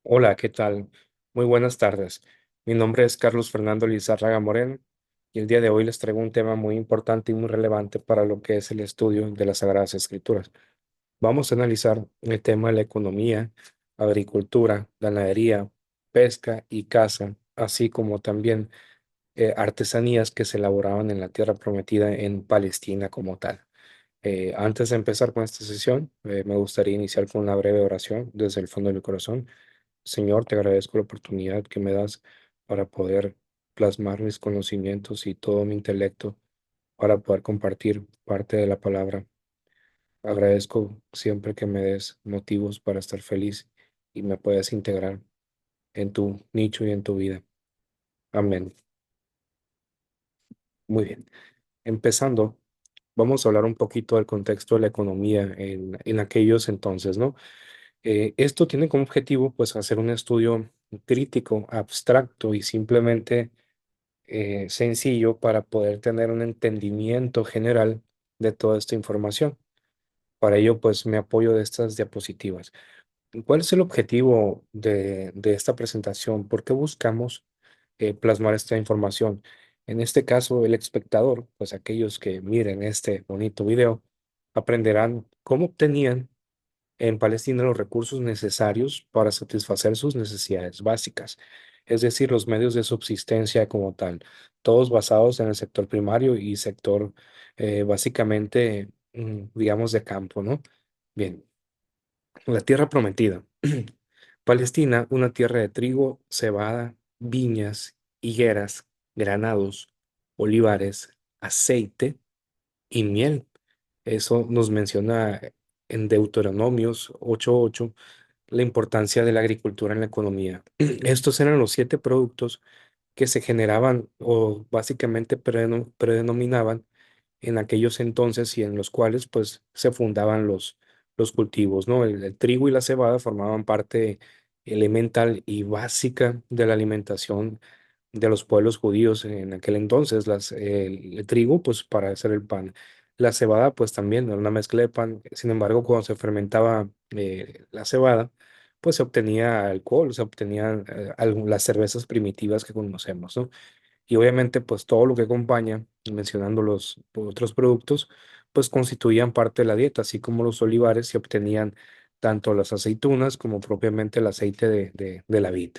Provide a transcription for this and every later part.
Hola, ¿qué tal? Muy buenas tardes. Mi nombre es Carlos Fernando Lizárraga Moreno y el día de hoy les traigo un tema muy importante y muy relevante para lo que es el estudio de las Sagradas Escrituras. Vamos a analizar el tema de la economía, agricultura, ganadería, pesca y caza, así como también artesanías que se elaboraban en la tierra prometida en Palestina como tal. Antes de empezar con esta sesión, me gustaría iniciar con una breve oración desde el fondo de mi corazón. Señor, te agradezco la oportunidad que me das para poder plasmar mis conocimientos y todo mi intelecto para poder compartir parte de la palabra. Agradezco siempre que me des motivos para estar feliz y me puedas integrar en tu nicho y en tu vida. Amén. Muy bien. Empezando, vamos a hablar un poquito del contexto de la economía en aquellos entonces, ¿no? Esto tiene como objetivo, pues, hacer un estudio crítico, abstracto y simplemente sencillo para poder tener un entendimiento general de toda esta información. Para ello, pues me apoyo de estas diapositivas. ¿Cuál es el objetivo de esta presentación? ¿Por qué buscamos plasmar esta información? En este caso, el espectador, pues aquellos que miren este bonito video, aprenderán cómo obtenían en Palestina los recursos necesarios para satisfacer sus necesidades básicas, es decir, los medios de subsistencia como tal, todos basados en el sector primario y sector básicamente, digamos, de campo, ¿no? Bien, la tierra prometida. Palestina, una tierra de trigo, cebada, viñas, higueras, granados, olivares, aceite y miel. Eso nos menciona en Deuteronomios 8:8 la importancia de la agricultura en la economía. Estos eran los 7 productos que se generaban o básicamente predenominaban en aquellos entonces y en los cuales pues se fundaban los cultivos, ¿no? El trigo y la cebada formaban parte elemental y básica de la alimentación de los pueblos judíos en aquel entonces. El trigo, pues para hacer el pan. La cebada, pues también era una mezcla de pan. Sin embargo, cuando se fermentaba la cebada, pues se obtenía alcohol, se obtenían las cervezas primitivas que conocemos, ¿no? Y obviamente, pues todo lo que acompaña, mencionando los otros productos, pues constituían parte de la dieta, así como los olivares se obtenían tanto las aceitunas como propiamente el aceite de la vid,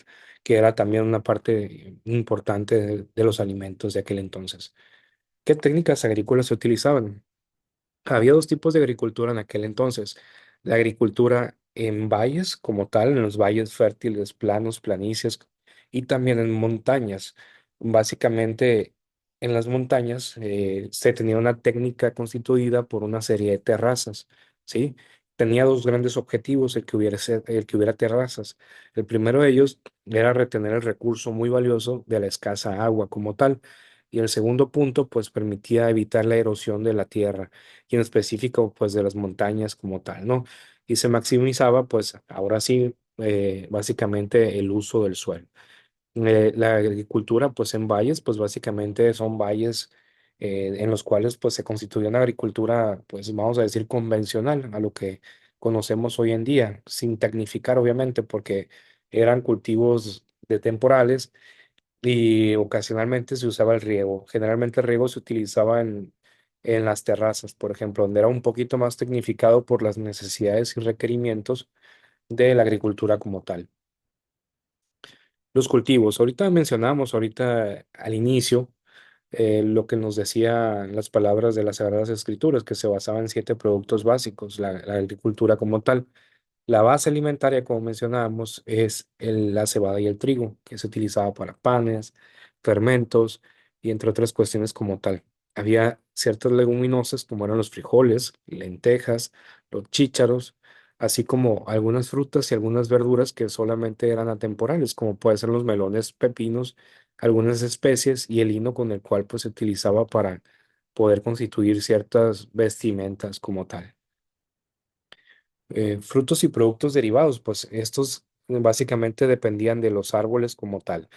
que era también una parte importante de los alimentos de aquel entonces. ¿Qué técnicas agrícolas se utilizaban? Había dos tipos de agricultura en aquel entonces. La agricultura en valles como tal, en los valles fértiles, planos, planicies y también en montañas. Básicamente, en las montañas se tenía una técnica constituida por una serie de terrazas, ¿sí? Tenía dos grandes objetivos el que hubiera terrazas. El primero de ellos era retener el recurso muy valioso de la escasa agua como tal. Y el segundo punto, pues permitía evitar la erosión de la tierra y en específico pues de las montañas como tal, ¿no? Y se maximizaba pues ahora sí básicamente el uso del suelo. La agricultura pues en valles pues básicamente son valles en los cuales pues se constituye una agricultura pues vamos a decir convencional a lo que conocemos hoy en día, sin tecnificar obviamente porque eran cultivos de temporales y ocasionalmente se usaba el riego. Generalmente el riego se utilizaba en las terrazas, por ejemplo, donde era un poquito más tecnificado por las necesidades y requerimientos de la agricultura como tal. Los cultivos, ahorita mencionamos, ahorita al inicio, lo que nos decían las palabras de las Sagradas Escrituras, que se basaba en 7 productos básicos, la agricultura como tal. La base alimentaria, como mencionábamos, es la cebada y el trigo, que se utilizaba para panes, fermentos y entre otras cuestiones como tal. Había ciertas leguminosas como eran los frijoles, lentejas, los chícharos, así como algunas frutas y algunas verduras que solamente eran atemporales, como pueden ser los melones, pepinos, algunas especies y el lino con el cual pues se utilizaba para poder constituir ciertas vestimentas como tal. Frutos y productos derivados, pues estos básicamente dependían de los árboles como tal,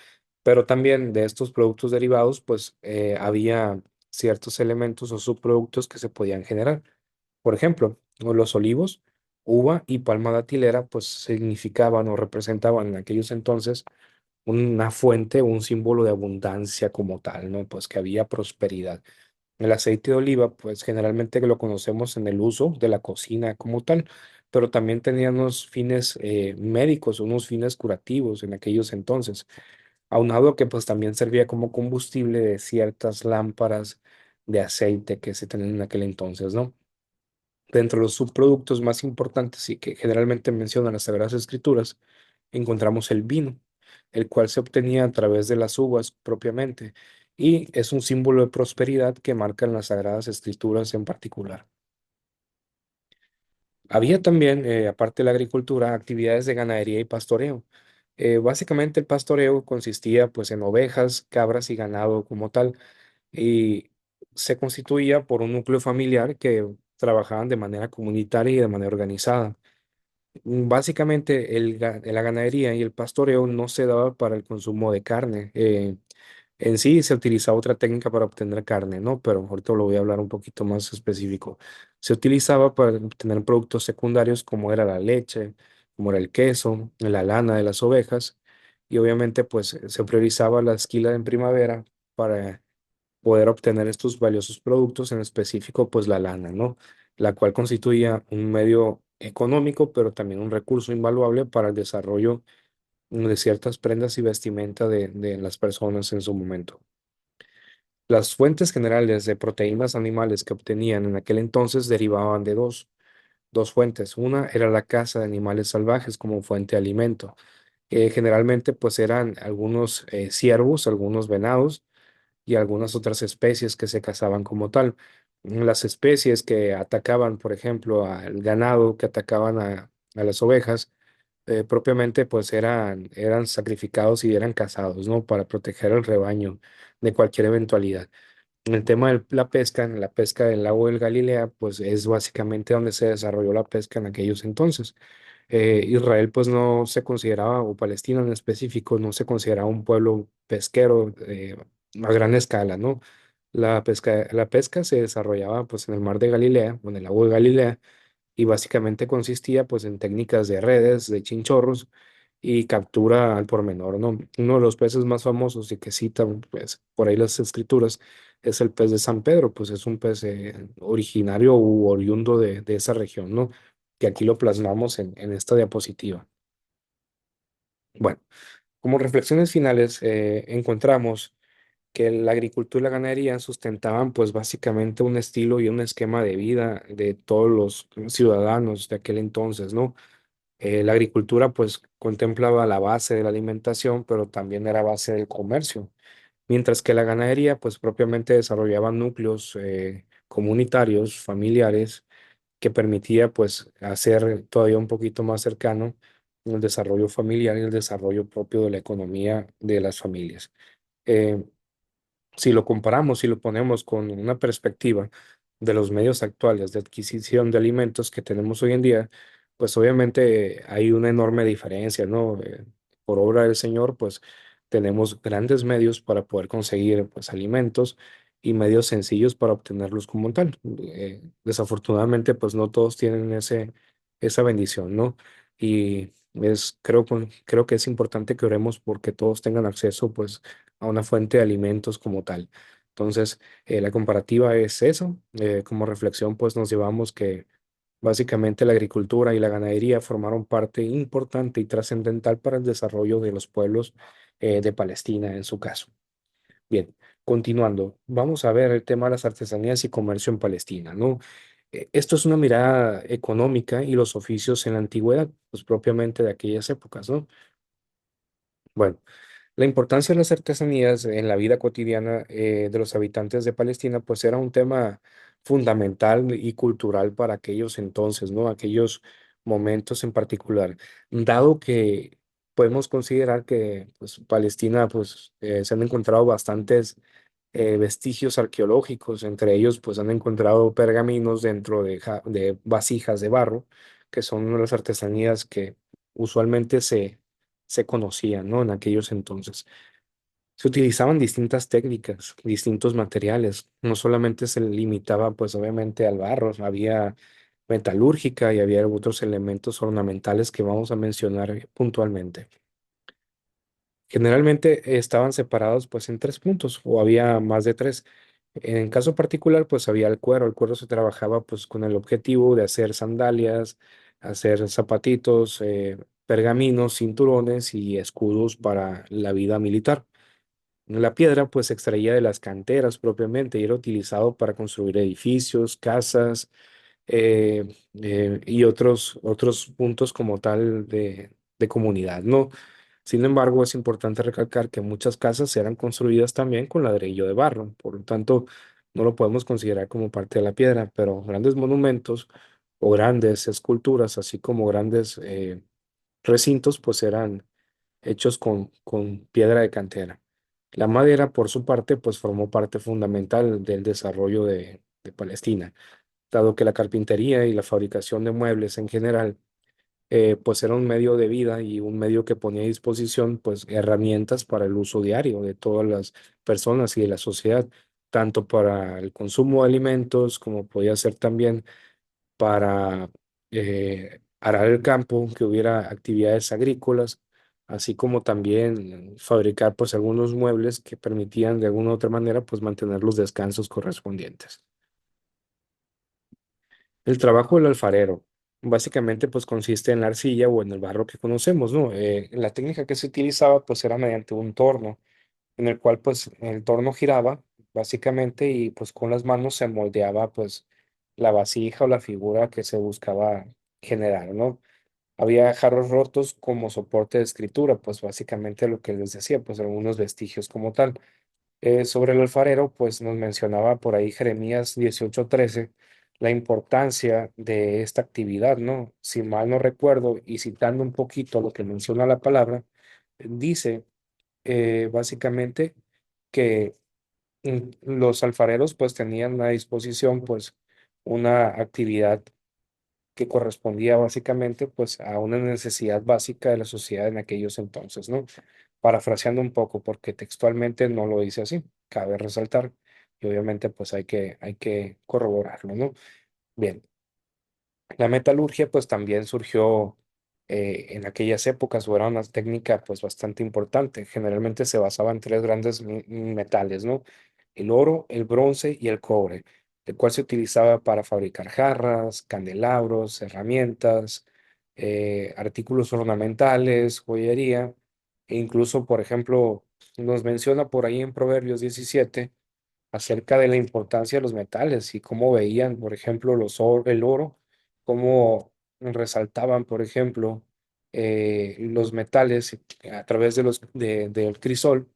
pero también de estos productos derivados, pues había ciertos elementos o subproductos que se podían generar. Por ejemplo, los olivos uva y palma datilera pues significaban o representaban en aquellos entonces una fuente, un símbolo de abundancia como tal, ¿no? Pues que había prosperidad. El aceite de oliva, pues generalmente lo conocemos en el uso de la cocina como tal, pero también tenía unos fines médicos, unos fines curativos en aquellos entonces, aunado a que pues también servía como combustible de ciertas lámparas de aceite que se tenían en aquel entonces, ¿no? Dentro de los subproductos más importantes y que generalmente mencionan las Sagradas Escrituras, encontramos el vino, el cual se obtenía a través de las uvas propiamente, y es un símbolo de prosperidad que marcan las Sagradas Escrituras en particular. Había también, aparte de la agricultura, actividades de ganadería y pastoreo. Básicamente el pastoreo consistía pues en ovejas, cabras y ganado como tal, y se constituía por un núcleo familiar que trabajaban de manera comunitaria y de manera organizada. Básicamente, la ganadería y el pastoreo no se daba para el consumo de carne. En sí se utilizaba otra técnica para obtener carne, ¿no? Pero ahorita lo voy a hablar un poquito más específico. Se utilizaba para obtener productos secundarios como era la leche, como era el queso, la lana de las ovejas, y obviamente pues se priorizaba la esquila en primavera para poder obtener estos valiosos productos, en específico, pues la lana, ¿no? La cual constituía un medio económico, pero también un recurso invaluable para el desarrollo de ciertas prendas y vestimenta de las personas en su momento. Las fuentes generales de proteínas animales que obtenían en aquel entonces derivaban de dos fuentes. Una era la caza de animales salvajes como fuente de alimento. Generalmente pues eran algunos ciervos, algunos venados, y algunas otras especies que se cazaban como tal. Las especies que atacaban, por ejemplo, al ganado, que atacaban a las ovejas, propiamente pues eran sacrificados y eran cazados, ¿no? Para proteger el rebaño de cualquier eventualidad. En el tema de la pesca, en la pesca del lago del Galilea, pues es básicamente donde se desarrolló la pesca en aquellos entonces. Israel pues no se consideraba, o Palestina en específico, no se consideraba un pueblo pesquero a gran escala, ¿no? La pesca se desarrollaba pues en el mar de Galilea, o en el lago de Galilea, y básicamente consistía pues en técnicas de redes, de chinchorros y captura al por menor, ¿no? Uno de los peces más famosos y que citan pues por ahí las escrituras es el pez de San Pedro, pues es un pez originario u oriundo de esa región, ¿no? Que aquí lo plasmamos en esta diapositiva. Bueno, como reflexiones finales, encontramos que la agricultura y la ganadería sustentaban pues básicamente un estilo y un esquema de vida de todos los ciudadanos de aquel entonces, ¿no? La agricultura pues contemplaba la base de la alimentación, pero también era base del comercio, mientras que la ganadería pues propiamente desarrollaba núcleos comunitarios, familiares, que permitía pues hacer todavía un poquito más cercano el desarrollo familiar y el desarrollo propio de la economía de las familias. Eh, si lo comparamos, si lo ponemos con una perspectiva de los medios actuales de adquisición de alimentos que tenemos hoy en día, pues obviamente hay una enorme diferencia, ¿no? Por obra del Señor, pues tenemos grandes medios para poder conseguir pues alimentos y medios sencillos para obtenerlos como tal. Desafortunadamente, pues no todos tienen esa bendición, ¿no? Y creo que es importante que oremos porque todos tengan acceso, pues, a una fuente de alimentos como tal. Entonces, la comparativa es eso. Como reflexión, pues nos llevamos que básicamente la agricultura y la ganadería formaron parte importante y trascendental para el desarrollo de los pueblos de Palestina en su caso. Bien, continuando, vamos a ver el tema de las artesanías y comercio en Palestina, ¿no? Esto es una mirada económica y los oficios en la antigüedad, pues propiamente de aquellas épocas, ¿no? Bueno. La importancia de las artesanías en la vida cotidiana de los habitantes de Palestina, pues era un tema fundamental y cultural para aquellos entonces, ¿no? Aquellos momentos en particular. Dado que podemos considerar que pues, Palestina, pues se han encontrado bastantes vestigios arqueológicos, entre ellos, pues han encontrado pergaminos dentro de vasijas de barro, que son una de las artesanías que usualmente se conocían, ¿no? En aquellos entonces. Se utilizaban distintas técnicas, distintos materiales. No solamente se limitaba, pues obviamente al barro, había metalúrgica y había otros elementos ornamentales que vamos a mencionar puntualmente. Generalmente estaban separados pues en tres puntos o había más de tres. En caso particular pues había el cuero. El cuero se trabajaba pues con el objetivo de hacer sandalias, hacer zapatitos, pergaminos, cinturones y escudos para la vida militar. La piedra pues se extraía de las canteras propiamente y era utilizado para construir edificios, casas, eh, y otros puntos como tal de comunidad, ¿no? Sin embargo, es importante recalcar que muchas casas eran construidas también con ladrillo de barro, por lo tanto, no lo podemos considerar como parte de la piedra, pero grandes monumentos o grandes esculturas, así como grandes recintos, pues eran hechos con piedra de cantera. La madera, por su parte, pues formó parte fundamental del desarrollo de Palestina, dado que la carpintería y la fabricación de muebles en general pues era un medio de vida y un medio que ponía a disposición pues herramientas para el uso diario de todas las personas y de la sociedad, tanto para el consumo de alimentos como podía ser también para arar el campo, que hubiera actividades agrícolas, así como también fabricar pues algunos muebles que permitían de alguna u otra manera pues mantener los descansos correspondientes. El trabajo del alfarero básicamente pues consiste en la arcilla o en el barro que conocemos, ¿no? La técnica que se utilizaba pues era mediante un torno en el cual pues el torno giraba básicamente y pues con las manos se moldeaba pues la vasija o la figura que se buscaba generar, ¿no? Había jarros rotos como soporte de escritura, pues básicamente lo que les decía, pues algunos vestigios como tal. Sobre el alfarero, pues nos mencionaba por ahí Jeremías 18:13 la importancia de esta actividad, ¿no? Si mal no recuerdo y citando un poquito lo que menciona la palabra, dice básicamente que los alfareros pues tenían a disposición pues una actividad que correspondía básicamente pues a una necesidad básica de la sociedad en aquellos entonces, ¿no? Parafraseando un poco, porque textualmente no lo dice así, cabe resaltar, y obviamente pues hay que corroborarlo, ¿no? Bien, la metalurgia pues también surgió en aquellas épocas, o era una técnica pues bastante importante. Generalmente se basaba en tres grandes metales, ¿no? El oro, el bronce y el cobre, el cual se utilizaba para fabricar jarras, candelabros, herramientas, artículos ornamentales, joyería, e incluso, por ejemplo, nos menciona por ahí en Proverbios 17 acerca de la importancia de los metales y cómo veían, por ejemplo, el oro, cómo resaltaban, por ejemplo, los metales a través del crisol.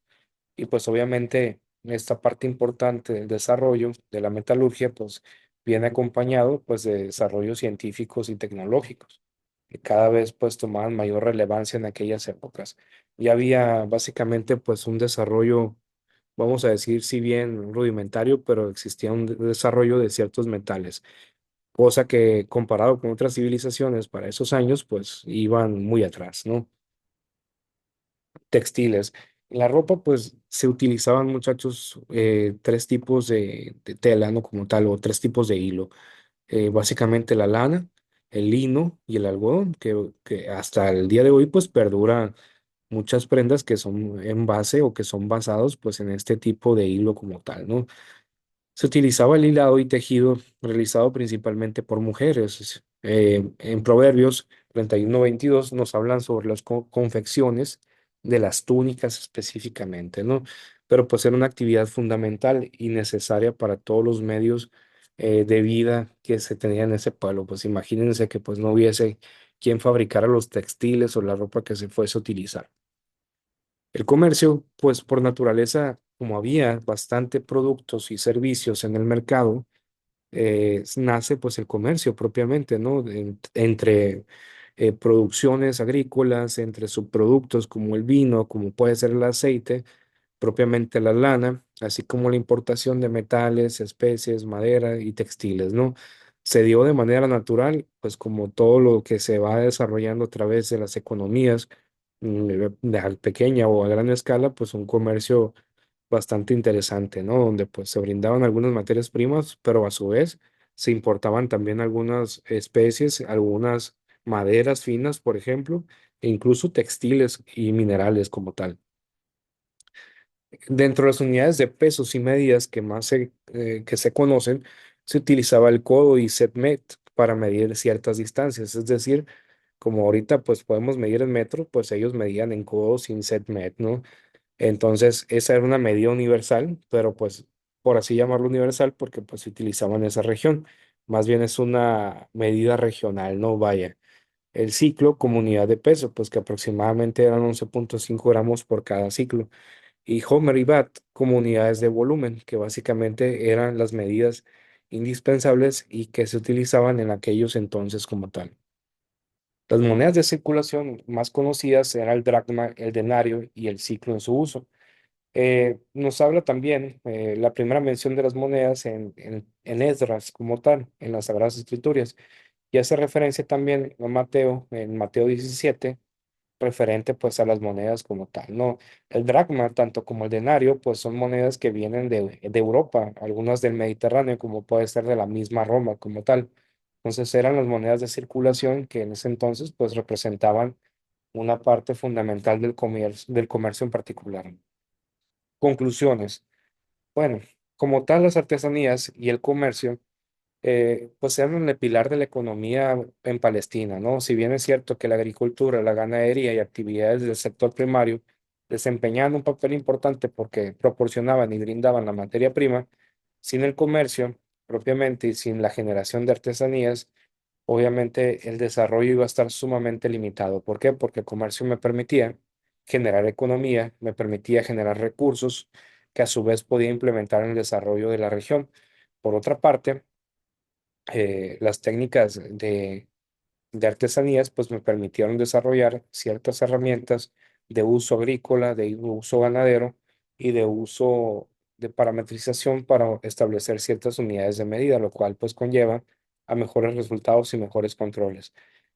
Y pues obviamente esta parte importante del desarrollo de la metalurgia, pues viene acompañado pues de desarrollos científicos y tecnológicos, que cada vez pues tomaban mayor relevancia en aquellas épocas. Y había básicamente pues un desarrollo, vamos a decir, si bien rudimentario, pero existía un desarrollo de ciertos metales, cosa que comparado con otras civilizaciones para esos años, pues iban muy atrás, ¿no? Textiles. La ropa, pues se utilizaban, muchachos, tres tipos de tela, ¿no? Como tal, o tres tipos de hilo. Básicamente la lana, el lino y el algodón, que hasta el día de hoy, pues perduran muchas prendas que son en base o que son basados pues en este tipo de hilo como tal, ¿no? Se utilizaba el hilado y tejido realizado principalmente por mujeres. En Proverbios 31:22 nos hablan sobre las confecciones de las túnicas específicamente, ¿no? Pero pues era una actividad fundamental y necesaria para todos los medios de vida que se tenían en ese pueblo. Pues imagínense que pues no hubiese quien fabricara los textiles o la ropa que se fuese a utilizar. El comercio, pues por naturaleza, como había bastante productos y servicios en el mercado, nace pues el comercio propiamente, ¿no? Entre producciones agrícolas, entre subproductos como el vino, como puede ser el aceite, propiamente la lana, así como la importación de metales, especies, madera y textiles, ¿no? Se dio de manera natural, pues como todo lo que se va desarrollando a través de las economías, de a pequeña o a gran escala, pues un comercio bastante interesante, ¿no? Donde pues se brindaban algunas materias primas, pero a su vez se importaban también algunas especies, algunas maderas finas, por ejemplo, e incluso textiles y minerales como tal. Dentro de las unidades de pesos y medidas que se conocen, se utilizaba el codo y setmet para medir ciertas distancias. Es decir, como ahorita pues podemos medir en metro, pues ellos medían en codos y en setmet, ¿no? Entonces, esa era una medida universal, pero pues por así llamarlo universal, porque pues se utilizaba en esa región. Más bien es una medida regional, ¿no? Vaya. El ciclo como unidad de peso, pues que aproximadamente eran 11,5 gramos por cada ciclo y Homer y Watt como unidades de volumen, que básicamente eran las medidas indispensables y que se utilizaban en aquellos entonces como tal. Las monedas de circulación más conocidas eran el dracma, el denario y el ciclo en su uso. Nos habla también la primera mención de las monedas en Esdras como tal, en las Sagradas Escrituras, y hace referencia también a Mateo, en Mateo 17 referente pues a las monedas como tal, ¿no? El dracma, tanto como el denario, pues son monedas que vienen de Europa, algunas del Mediterráneo, como puede ser de la misma Roma como tal. Entonces eran las monedas de circulación que en ese entonces pues representaban una parte fundamental del comercio en particular. Conclusiones. Bueno, como tal las artesanías y el comercio pues eran el pilar de la economía en Palestina, ¿no? Si bien es cierto que la agricultura, la ganadería y actividades del sector primario desempeñaban un papel importante porque proporcionaban y brindaban la materia prima, sin el comercio propiamente y sin la generación de artesanías, obviamente el desarrollo iba a estar sumamente limitado. ¿Por qué? Porque el comercio me permitía generar economía, me permitía generar recursos que a su vez podía implementar en el desarrollo de la región. Por otra parte, las técnicas de artesanías pues me permitieron desarrollar ciertas herramientas de uso agrícola, de uso ganadero y de uso de parametrización para establecer ciertas unidades de medida, lo cual pues conlleva a mejores resultados y mejores controles.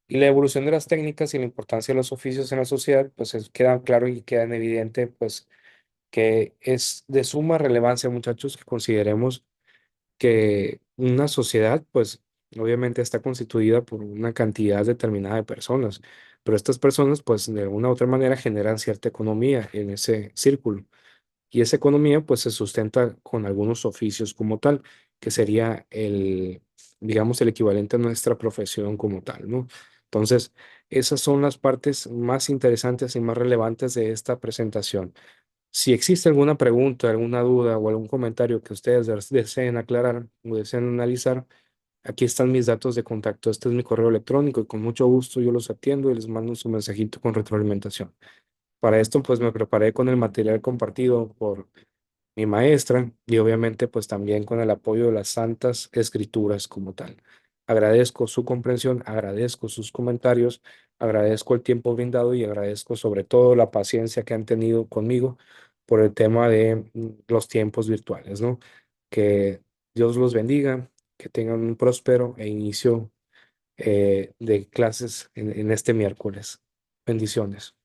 Y la evolución de las técnicas y la importancia de los oficios en la sociedad pues queda claro y queda en evidente pues que es de suma relevancia, muchachos, que consideremos que una sociedad, pues obviamente está constituida por una cantidad determinada de personas, pero estas personas, pues de alguna u otra manera generan cierta economía en ese círculo. Y esa economía, pues se sustenta con algunos oficios como tal, que sería digamos, el equivalente a nuestra profesión como tal, ¿no? Entonces, esas son las partes más interesantes y más relevantes de esta presentación. Si existe alguna pregunta, alguna duda o algún comentario que ustedes deseen aclarar o deseen analizar, aquí están mis datos de contacto. Este es mi correo electrónico y con mucho gusto yo los atiendo y les mando su mensajito con retroalimentación. Para esto, pues me preparé con el material compartido por mi maestra y obviamente pues también con el apoyo de las Santas Escrituras como tal. Agradezco su comprensión, agradezco sus comentarios, agradezco el tiempo brindado y agradezco sobre todo la paciencia que han tenido conmigo por el tema de los tiempos virtuales, ¿no? Que Dios los bendiga, que tengan un próspero e inicio de clases en este miércoles. Bendiciones.